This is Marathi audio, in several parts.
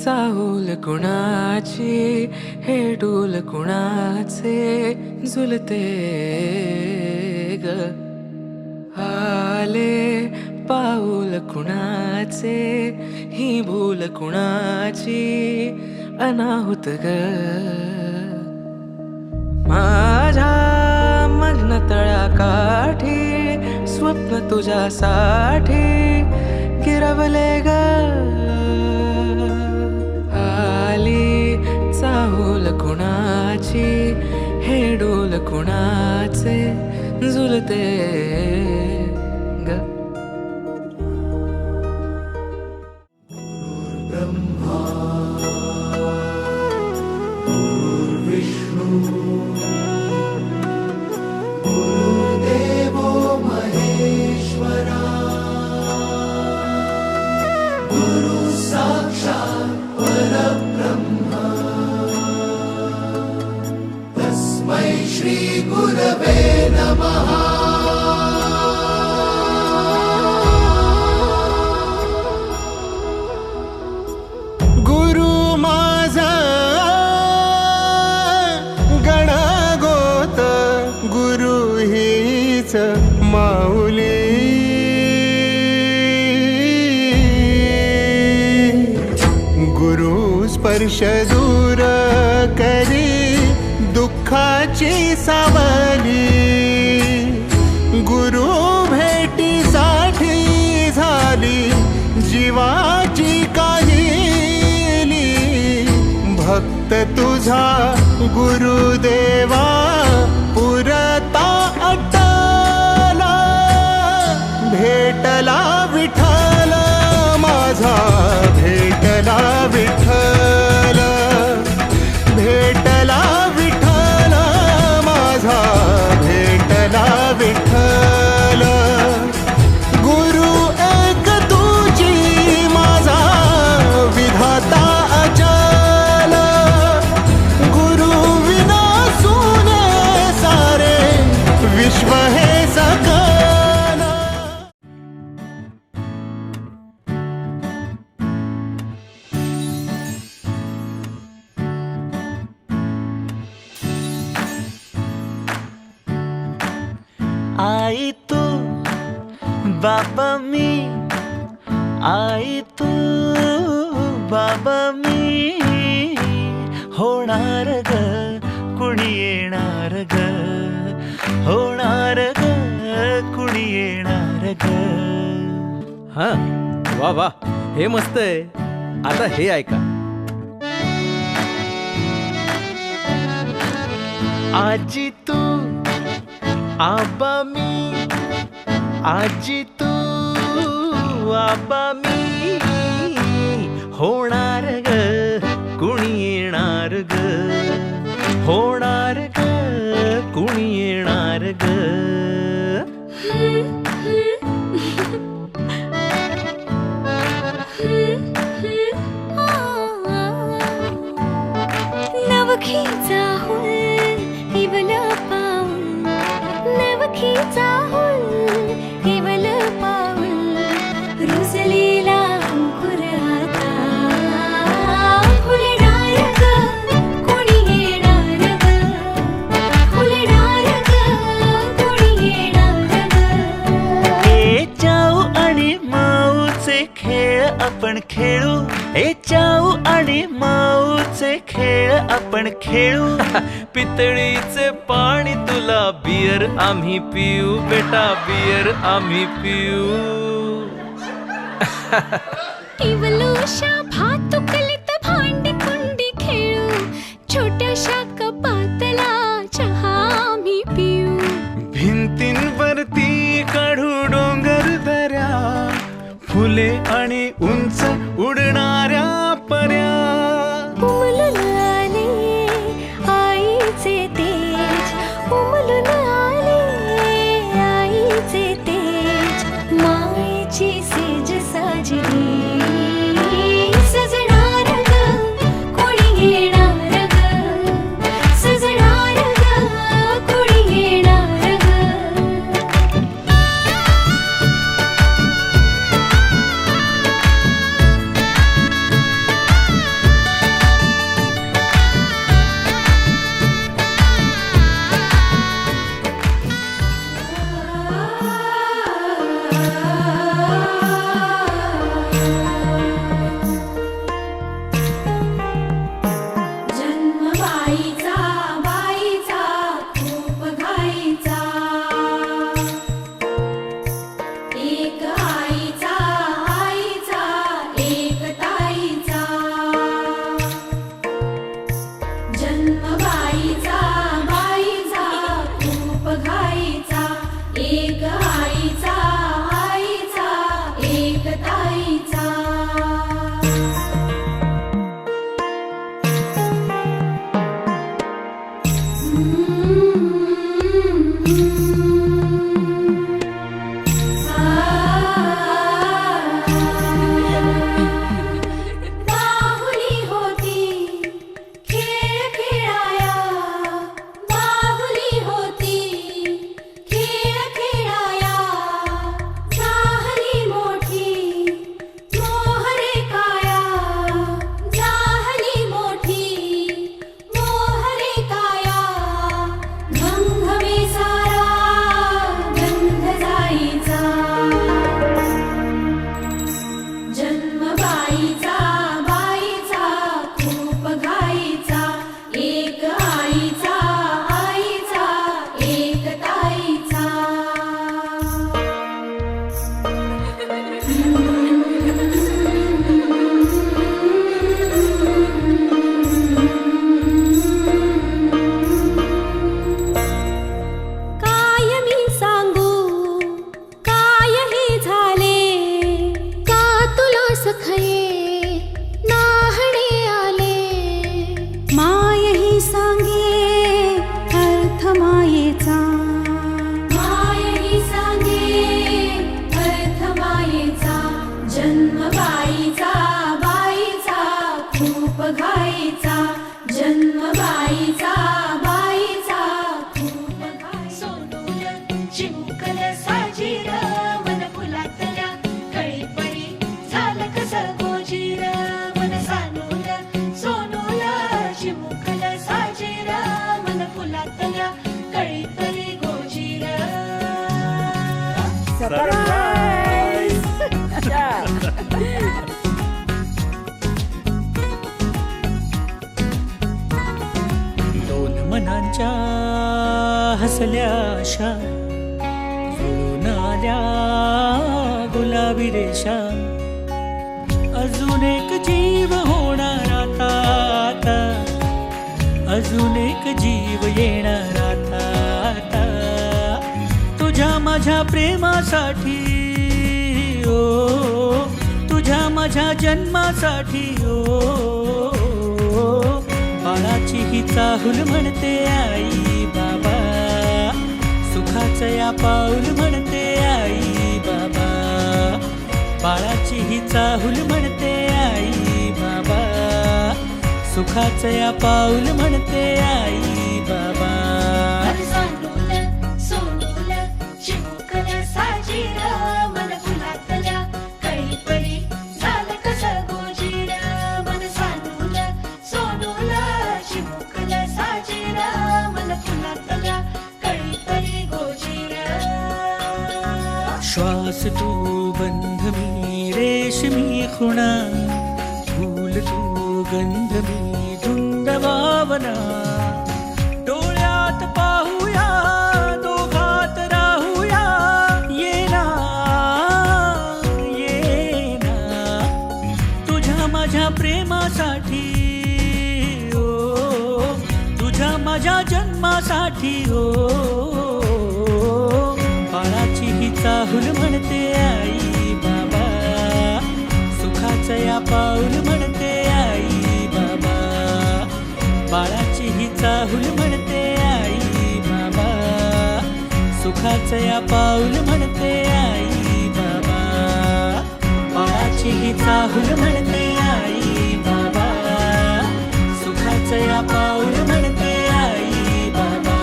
चाहूल कुणाची हे डोल कुणाचे झुलते ग आले पाऊल कुणाचे ही भूल कुणाची अनाहुत ग माझ्या मग्न तळाकाठी स्वप्न तुझ्यासाठी गिरवले ग आली चाहूल कुणाची हे डोल कुणाचे झुलते ग श्री गुरवे नमः। गुरु माझा गणगोत गुरु हीच माऊली गुरु स्पर्श दूर करी दुःखाची सावली गुरु भेटीसाठी झाली जीवाची काहिली भक्त तुझा गुरुदेवा पुरता अटला भेटला विठ्ठल माझा भेटला विठ्ठल भेटला विठ्ठल गुरु एक तुझी माझा विधाता अचल गुरु विना सुने सारे विश्व हे सकल। आई तू बाबा मी आई तू बाबा मी होणार ग कुणी येणार ग होणार ग कुणी येणार ग। हा वा वा हे मस्त आहे. आता हे ऐका. आजी तू आबा मी आजी तू आबा मी होणार ग कुणी येणार ग होणार ग कुणी येणार ग। नवखीचा हुल इवल पाऊल नवखीचा हुल इवल पाऊल रुजलेला अंकुर आता फुलणार ग कोणी येणार ग फुलणार ग कोणी येणार ग। ए चाऊ आणि माऊचे खेळ आपण खेळू ए चाऊ आणि माऊचे खेळ आपण खेळू पितळीचे पाणी तुला बियर आम्ही पिऊ बेटा बियर आम्ही पिऊ. इवलूशा भातुकलीत भांडी कुंडी खेळू छोट्याशा कपातला चहा आम्ही पिऊ भिंतींवरती काढू डोंगर दऱ्या फुले आणि उंच उडणाऱ्या पर्या उमलून आले आईचे तेज उमलून आले आईचे तेज मायेची सेज साजली बाहुली होती खेळ खेळाया, बाहुली होती खेळ खेळाया, झाली मोठी मोहरे काया, झाली मोठी मोहरे काया, घमघमे सारा गंध जाईचा, जन्म बाईचा बाईचा खूप घाईचा, एक आईचा आईचा एक ताईचा. काय मी सांगू काय हे झाले, का तुला सखये नाहणे आले, माय ही सांगे अर्थ मायेचा, माय ही सांगे अर्थ मायेचा, जन्म बाईचा बाईचा खूप घाईचा, जन्म बाईचा बाईचा खूप घाईचा. सोनूल चिमुकल साजीर मन फुलातल्या कळी पळी झालं कसं गोजीर मन सानूल सोनूल चिमुकल साजीर मन फुलातल्या कळी पळी गोजीर. दोन मनांच्या हसल्या आशा जुळून आल्या गुलाबी रेषा, अजून एक जीव होणार आता आता, अजून एक जीव येणार आता आता, तुझ्या माझ्या प्रेमासाठी ओ, तुझ्या माझ्या जन्मासाठी ओ, बाळाची ही चाहुल म्हणते आई बाबा, सुखाचं या पाऊल म्हणते आई बाबा, बाळाची ही चाहुल म्हणते आई बाबा, सुखाचं या पाऊल म्हणते आई बाबा. मन सानूल सोनूल चिमुकल साजीर मन फुलातल्या कळी पळी झालं कसं गोजीर मन सानूल सोनूल चिमुकल साजीर मन फुलातल्या कळी पळी गोजीर. श्वास तू बंध मी रेशमी खुणा, फूल तू गंध मी धुंद भावना, डोळ्यात पाहूया दोघात राहूया, येना येना, तुझ्या माझ्या प्रेमासाठी ओ, तुझ्या माझ्या जन्मासाठी ओ, बाळाची ही चाहुल म्हणते आई बाबा, सुखाचं या पाऊल म्हणते आई बाबा, बाळाची ही चाहुल म्हणते आई बाबा, सुखाचं या पाऊल म्हणते आई बाबा, बाळाची ही चाहुल म्हणते आई बाबा, सुखाचं या पाऊल म्हणते आई बाबा,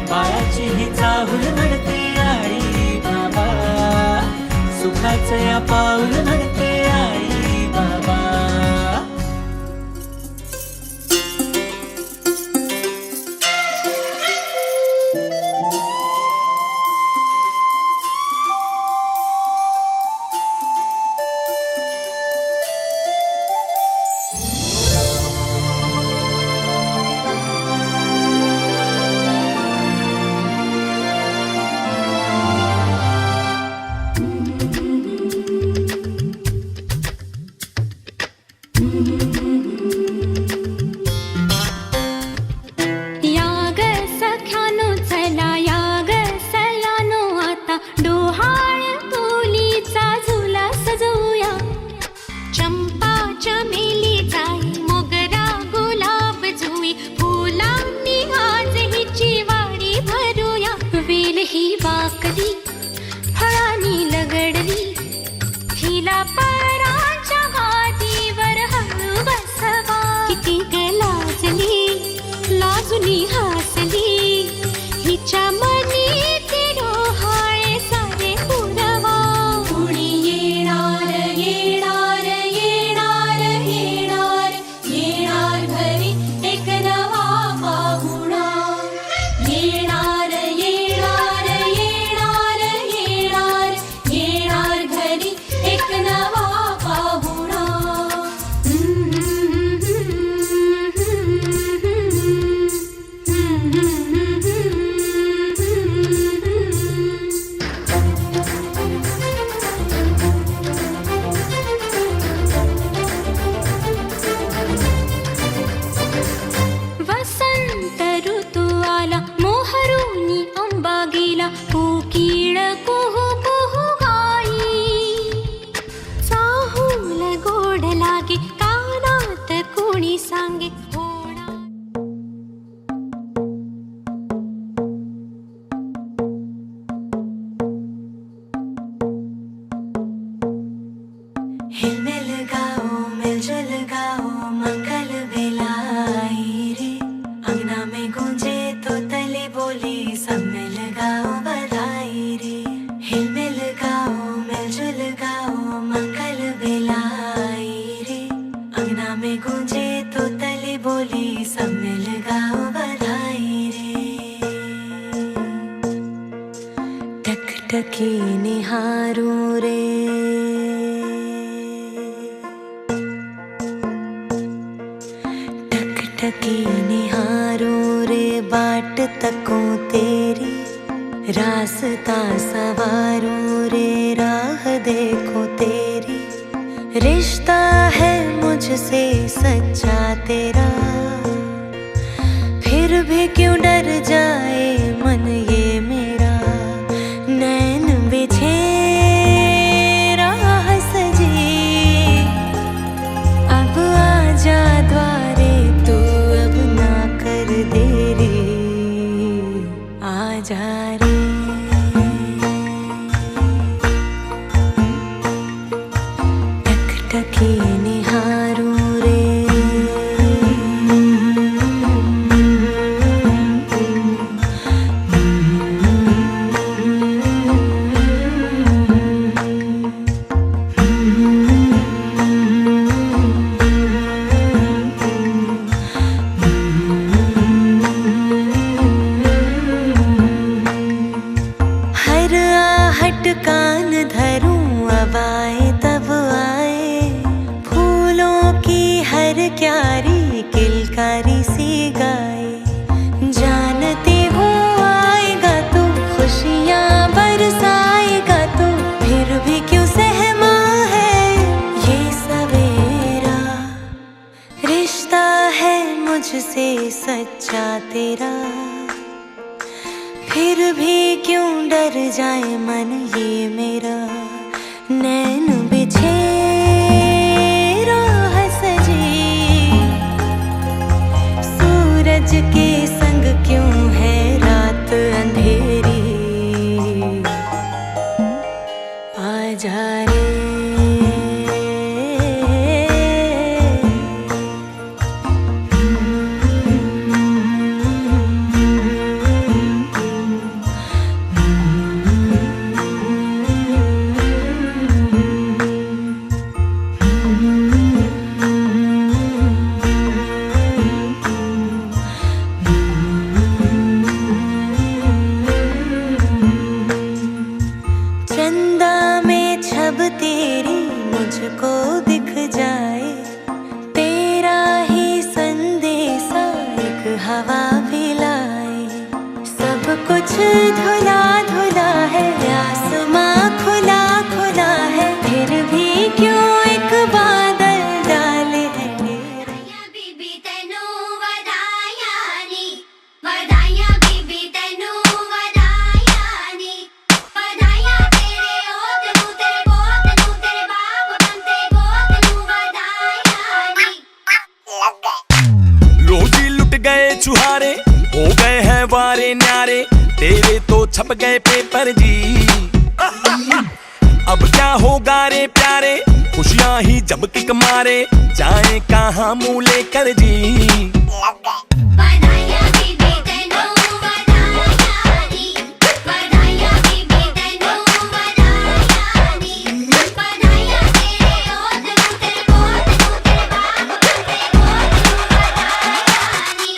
बाळाची ही चाहुल म्हणते आई बाबा, सुखाचं या पाऊल म्हणते आई बाबा. सब मिल गाओ बधाई रे। टकटकी निहारू रे, टकटकी निहारू रे, बाट तको तेरी रास्ता सवारू रे, राह देखो तेरी। रिश्ता है मुझसे सच्चा तेरा, फिर भी क्यों डर जाए मन ये मेरा। नैन बिछे राह सजी, अब आजा द्वारे तू, अब ना कर देरी, आजा रे। टकटकी निहारू रे, हर आहट कान धरूं, अब आए तब आए। फूलों की हर क्यारी किलकारी सी गाए। जानती हूँ आएगा तू, खुशियाँ बरसाएगा तू, फिर भी क्यों सहमा है ये सवेरा। रिश्ता है मुझसे सच्चा तेरा, फिर भी क्यों डर जाए मन ये मेरा। नैन बिछे राह सजी, सूरज के संग क्यों है रात अंधेरी, आजा रे। चंदा में छब तेरी मुझको दिख जाए, तेरा ही संदेशा एक हवा भी लाए। सब कुछ धुला धुला है, आसमां खुला खुला है, फिर भी क्यों एक बादल डाले है मेरे। बीबी तेनू वधाया नी, वधाया बीबी तेनू वधाया नी, वधाया तेरे ओत नू, तेरे पोत नू, तेरे बाप बनते गोत नू, वधाया नी। रोजी लुट गए छुहारे, हो गए हैं वारे न्यारे, तेरे तो छप गए पेपर जी। अब क्या होगा रे प्यारे, खुशियां ही जब किक मारे, जाए कहाँ मुँह लेकर जी। वधाया बीबी तेनू वधाया नी, वधाया बीबी तेनू वधाया नी, वधाया तेरे ओत नू, तेरे पोत नू, तेरे बाप बनते गोत नू, वधाया नी।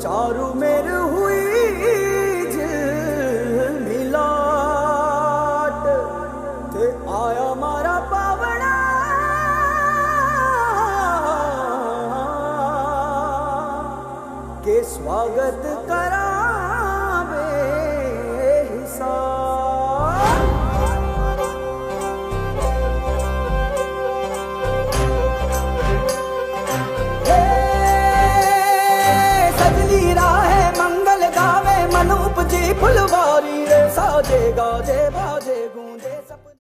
चारू मेर हुई झिलमिलाट ते आया मारा के स्वागत करावे हिसाब। सजली राहे मंगल गावे मन उपजी फुलवारी रे साजे गाजे